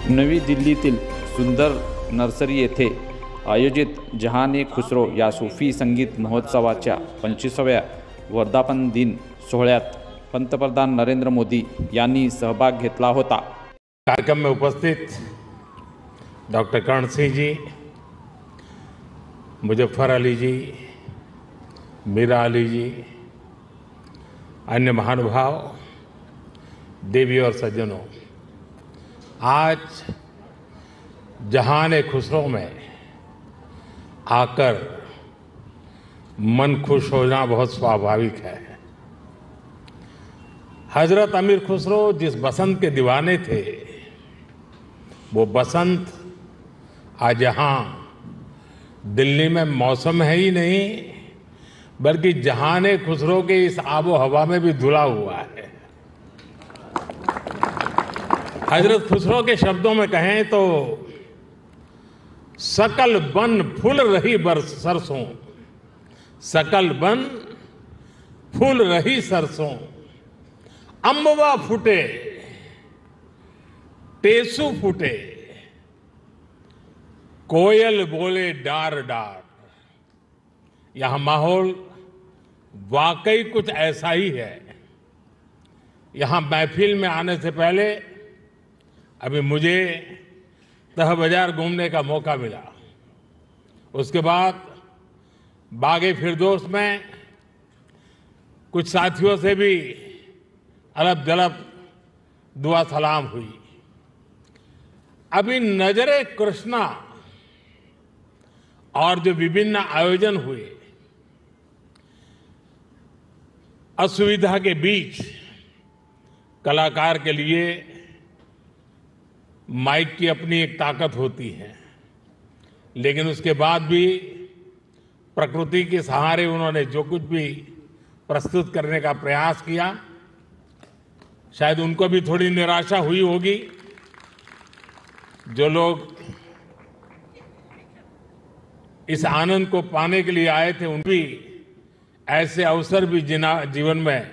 नवी दिल्लीतील सुंदर नर्सरी येथे आयोजित जहान ए खुसरो या सूफी संगीत महोत्सवाच्या 25व्या वर्धापन दिन सोहळ्यात पंतप्रधान नरेंद्र मोदी यांनी सहभाग घेतला होता। कार्यक्रम में उपस्थित डॉक्टर कर्ण सिंह जी, मुजफ्फर अली जी, मीरा अली जी, अन्य महानुभाव, देवी और सज्जनों, आज जहान ए खुसरो में आकर मन खुश होना बहुत स्वाभाविक है। हजरत अमीर खुसरो जिस बसंत के दीवाने थे, वो बसंत आज यहाँ दिल्ली में मौसम है ही नहीं, बल्कि जहान ए खुसरो के इस आबो हवा में भी धुला हुआ है। हजरत खुसरो के शब्दों में कहें तो सकल बन फूल रही बरस सरसों, सकल बन फूल रही सरसों, अम्बवा फूटे टेसू फूटे, कोयल बोले डार डार। यहां माहौल वाकई कुछ ऐसा ही है। यहां महफिल में आने से पहले अभी मुझे तह बाजार घूमने का मौका मिला। उसके बाद बागे फिरदौस में कुछ साथियों से भी अलग जलब दुआ सलाम हुई। अभी नजरे कृष्णा और जो विभिन्न आयोजन हुए, असुविधा के बीच कलाकार के लिए माइक की अपनी एक ताकत होती है, लेकिन उसके बाद भी प्रकृति के सहारे उन्होंने जो कुछ भी प्रस्तुत करने का प्रयास किया, शायद उनको भी थोड़ी निराशा हुई होगी। जो लोग इस आनंद को पाने के लिए आए थे, उन भी ऐसे अवसर भी जीवन में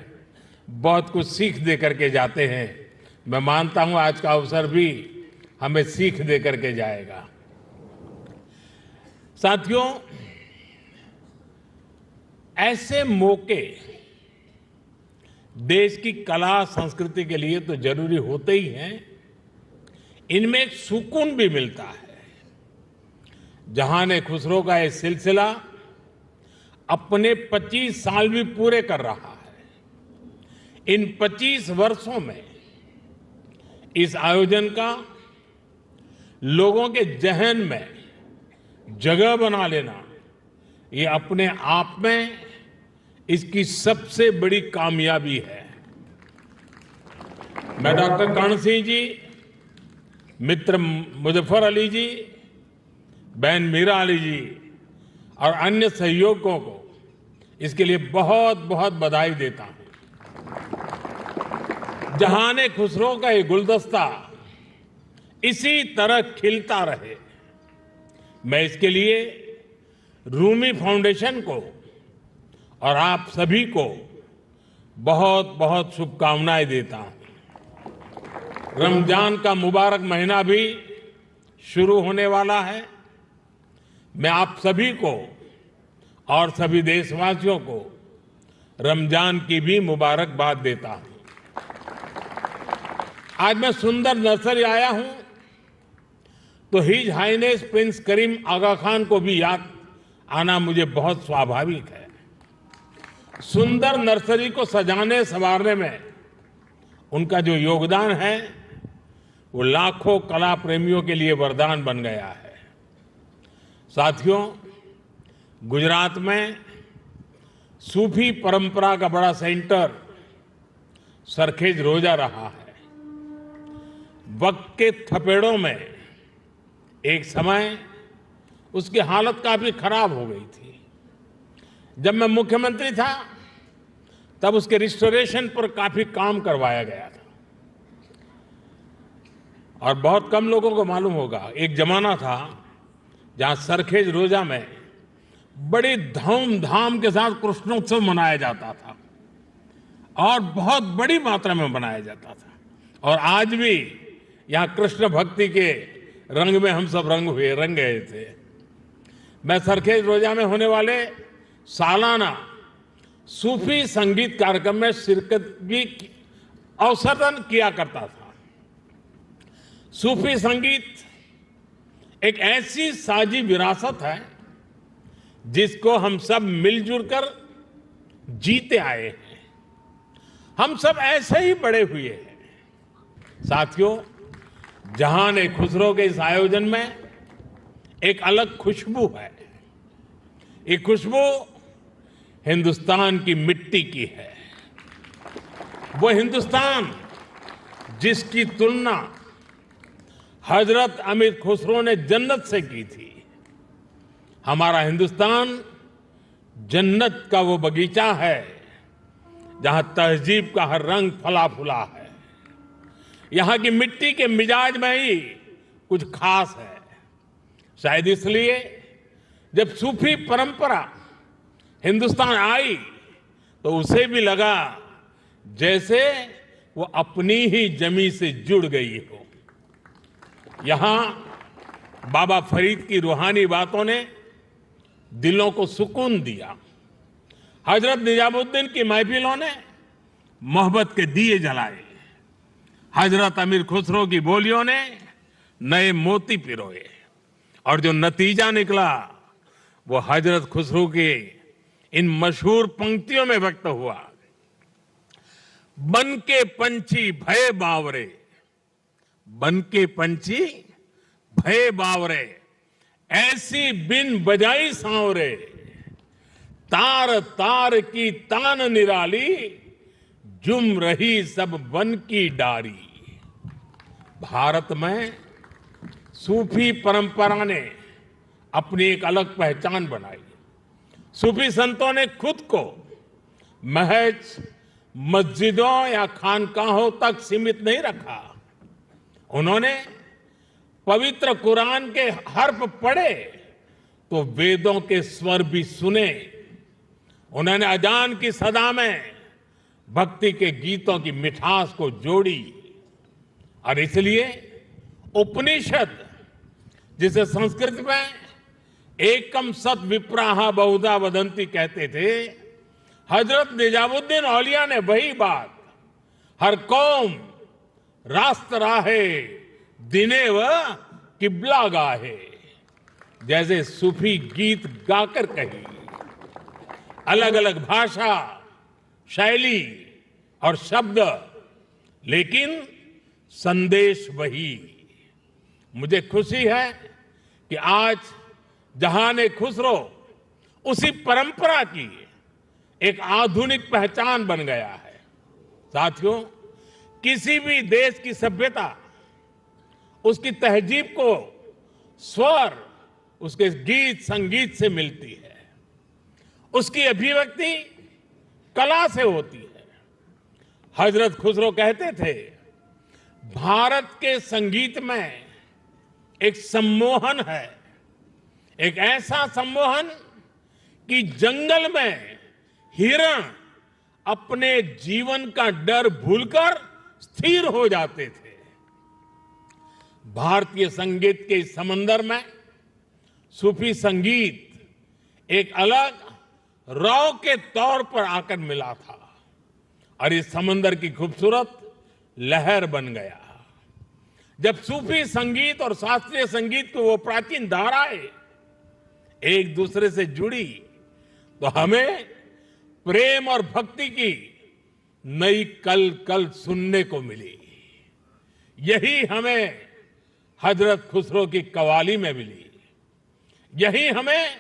बहुत कुछ सीख दे करके जाते हैं। मैं मानता हूं आज का अवसर भी हमें सीख दे करके जाएगा। साथियों, ऐसे मौके देश की कला संस्कृति के लिए तो जरूरी होते ही हैं, इनमें एक सुकून भी मिलता है। जहान ए खुसरो का ये सिलसिला अपने 25 साल भी पूरे कर रहा है। इन 25 वर्षों में इस आयोजन का लोगों के जहन में जगह बना लेना, ये अपने आप में इसकी सबसे बड़ी कामयाबी है। मैं डॉक्टर कर्ण सिंह जी, मित्र मुजफ्फर अली जी, बहन मीरा अली जी और अन्य सहयोगियों को इसके लिए बहुत बहुत बधाई देता हूं। जहान ए खुसरो का ये गुलदस्ता इसी तरह खिलता रहे, मैं इसके लिए रूमी फाउंडेशन को और आप सभी को बहुत बहुत शुभकामनाएं देता हूं। रमजान का मुबारक महीना भी शुरू होने वाला है। मैं आप सभी को और सभी देशवासियों को रमजान की भी मुबारकबाद देता हूं। आज मैं सुंदर नर्सरी आया हूं तो हिज हाइनेस प्रिंस करीम आगा खान को भी याद आना मुझे बहुत स्वाभाविक है। सुंदर नर्सरी को सजाने संवारने में उनका जो योगदान है, वो लाखों कला प्रेमियों के लिए वरदान बन गया है। साथियों, गुजरात में सूफी परंपरा का बड़ा सेंटर सरखेज रोजा रहा है। वक्त के थपेड़ों में एक समय उसकी हालत काफी खराब हो गई थी। जब मैं मुख्यमंत्री था, तब उसके रिस्टोरेशन पर काफी काम करवाया गया था। और बहुत कम लोगों को मालूम होगा, एक जमाना था जहां सरखेज रोजा में बड़ी धूमधाम के साथ कृष्णोत्सव मनाया जाता था और बहुत बड़ी मात्रा में मनाया जाता था। और आज भी यहाँ कृष्ण भक्ति के रंग में हम सब रंग गए थे। मैं सरखेज रोजा में होने वाले सालाना सूफी संगीत कार्यक्रम में शिरकत भी अवसरन किया करता था। सूफी संगीत एक ऐसी साझी विरासत है जिसको हम सब मिलजुल कर जीते आए हैं। हम सब ऐसे ही बड़े हुए हैं। साथियों, जहान खुसरो के इस आयोजन में एक अलग खुशबू है। ये खुशबू हिंदुस्तान की मिट्टी की है। वो हिंदुस्तान जिसकी तुलना हजरत अमीर खुसरो ने जन्नत से की थी। हमारा हिंदुस्तान जन्नत का वो बगीचा है जहां तहजीब का हर रंग फला फूला है। यहां की मिट्टी के मिजाज में ही कुछ खास है। शायद इसलिए जब सूफी परंपरा हिंदुस्तान आई तो उसे भी लगा जैसे वो अपनी ही जमी से जुड़ गई हो। यहां बाबा फरीद की रूहानी बातों ने दिलों को सुकून दिया। हजरत निजामुद्दीन की महफिलों ने मोहब्बत के दिए जलाए। हजरत अमीर खुसरो की बोलियों ने नए मोती पिरोए और जो नतीजा निकला वो हजरत खुसरो के इन मशहूर पंक्तियों में व्यक्त हुआ। बन के पंछी भय बावरे, बन के पंछी भय बावरे, ऐसी बिन बजाई सांवरे, तार तार की तान निराली, जुम रही सब वन की डारी। भारत में सूफी परंपरा ने अपनी एक अलग पहचान बनाई। सूफी संतों ने खुद को महज मस्जिदों या खानकाहों तक सीमित नहीं रखा। उन्होंने पवित्र कुरान के हर्फ पढ़े तो वेदों के स्वर भी सुने। उन्होंने अजान की सदा में भक्ति के गीतों की मिठास को जोड़ी और इसलिए उपनिषद, जिसे संस्कृत में एकम सत विप्राहा बहुधा वदंती कहते थे, हजरत निजामुद्दीन औलिया ने वही बात हर कौम रास्त राहे दिने व किबला गाहे जैसे सूफी गीत गाकर कही। अलग अलग भाषा, शैली और शब्द, लेकिन संदेश वही। मुझे खुशी है कि आज जहान खुसरो उसी परंपरा की एक आधुनिक पहचान बन गया है। साथियों, किसी भी देश की सभ्यता उसकी तहजीब को स्वर उसके गीत संगीत से मिलती है। उसकी अभिव्यक्ति कला से होती है। हजरत खुसरो कहते थे, भारत के संगीत में एक सम्मोहन है, एक ऐसा सम्मोहन कि जंगल में हिरण अपने जीवन का डर भूलकर स्थिर हो जाते थे। भारतीय संगीत के इस समंदर में सूफी संगीत एक अलग रौ के तौर पर आकर मिला था और इस समंदर की खूबसूरत लहर बन गया। जब सूफी संगीत और शास्त्रीय संगीत की वो प्राचीन धाराएं एक दूसरे से जुड़ी तो हमें प्रेम और भक्ति की नई कल सुनने को मिली। यही हमें हजरत खुसरो की कवाली में मिली। यही हमें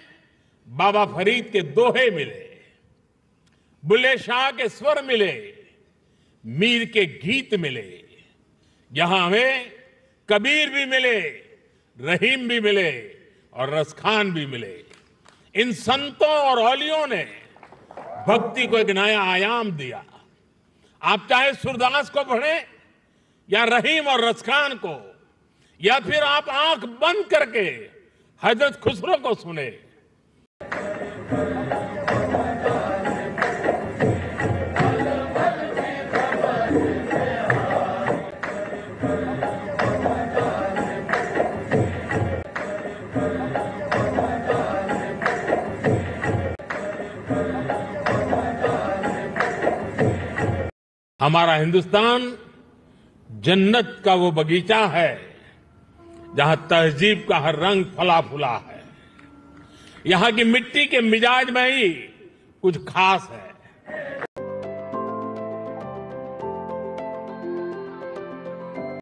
बाबा फरीद के दोहे मिले, बुल्ले शाह के स्वर मिले, मीर के गीत मिले। यहां हमें कबीर भी मिले, रहीम भी मिले और रसखान भी मिले। इन संतों और औलियों ने भक्ति को एक नया आयाम दिया। आप चाहे सूरदास को पढ़ें या रहीम और रसखान को, या फिर आप आंख बंद करके हजरत खुसरो को सुने। हमारा हिंदुस्तान जन्नत का वो बगीचा है जहां तहजीब का हर रंग फला फूला है। यहां की मिट्टी के मिजाज में ही कुछ खास है।